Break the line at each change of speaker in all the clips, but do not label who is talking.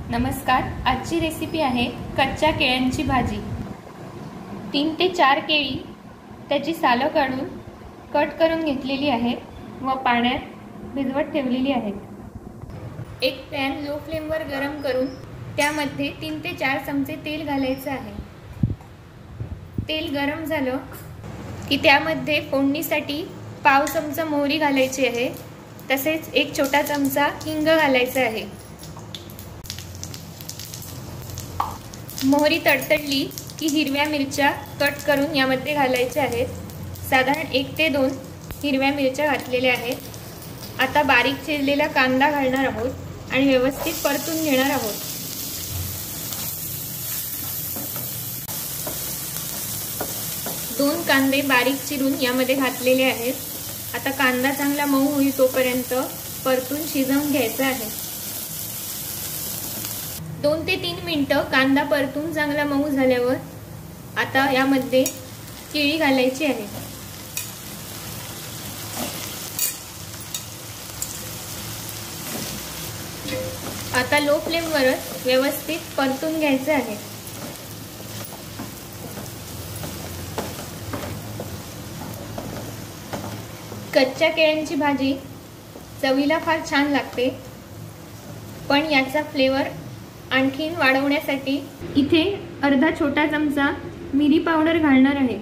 नमस्कार, आजची रेसिपी आहे कच्च्या केळ्यांची भाजी। 3 ते 4 केळी त्याची सालं काढून कट करून घेतलेली आहे व पाण्यात भिजवत ठेवलेली आहेत। एक पॅन लो फ्लेमवर गरम करून त्यामध्ये 3 ते 4 चमचे तेल घालायचे आहे। तेल गरम झालं की त्यामध्ये फोडणीसाठी पाव चमचा मोहरी घालायची आहे, तसेच एक छोटा चमचा हिंग घालायचा आहे। मोहरी तडतडली की हिरव्या मिरच्या कट करून यामध्ये घालायच्या आहेत। साधारण 1 ते 2 हिरव्या मिरच्या घातलेल्या आहेत। आता बारीक चिरलेला कांदा घालणार आहोत आणि व्यवस्थित परतून घेणार आहोत। दोन कांदे बारीक चिरून यामध्ये घातलेले आहेत। आता कांदा चांगला मऊ होईल तोपर्यंत परतून शिजवून घ्यायचा आहे। 2 ते 3 मिनिटं कांदा परतून चांगला मऊ झाल्यावर आता यामध्ये केळी घालायची आहे। आता लो फ्लेमवरच व्यवस्थित परतून घ्यायचे आहे। कच्च्या केळ्यांची भाजी चवीला फार छान लागते, पण याचा फ्लेवर आणखीन वाढवण्यासाठी इथे अर्धा छोटा चमचा मिरी पावडर घालणार आहे।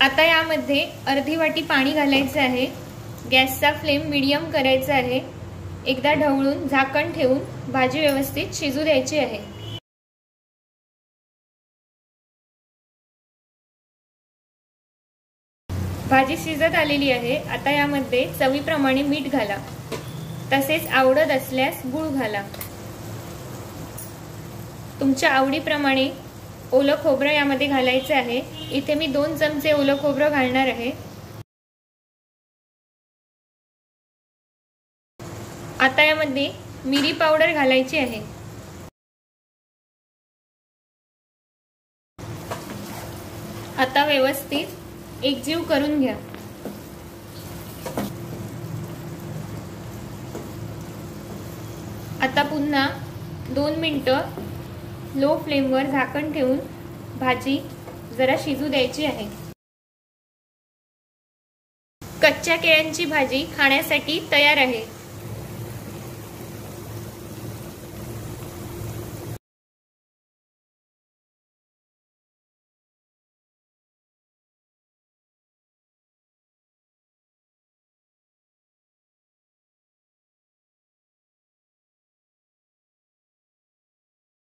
आता यामध्ये अर्धी वाटी पाणी घालायचे आहे। गॅसचा फ्लेम मीडियम करायचा आहे। एकदा ढवळून झाकण ठेवून भाजी व्यवस्थित शिजू द्यायची आहे। भाजी शिजत आलेली आहे। आता यामध्ये चवीप्रमाणे मीठ घाला, तसेच आवडत असल्यास गूळ घाला। तुमच्या आवडीप्रमाणे ओलं खोबरं यामध्ये घालायचे आहे। इथे मी 2 चमचे ओलं खोबरं घालणार आहे। आता यामध्ये मिरी पावडर घालायची आहे। आता व्यवस्थित एकजीव करून घ्या। आता पुन्हा 2 मिनिटं लो फ्लेमवर झाकण ठेवून भाजी जरा शिजू द्यायची आहे। कच्च्या केळ्यांची भाजी खाण्यासाठी तयार आहे।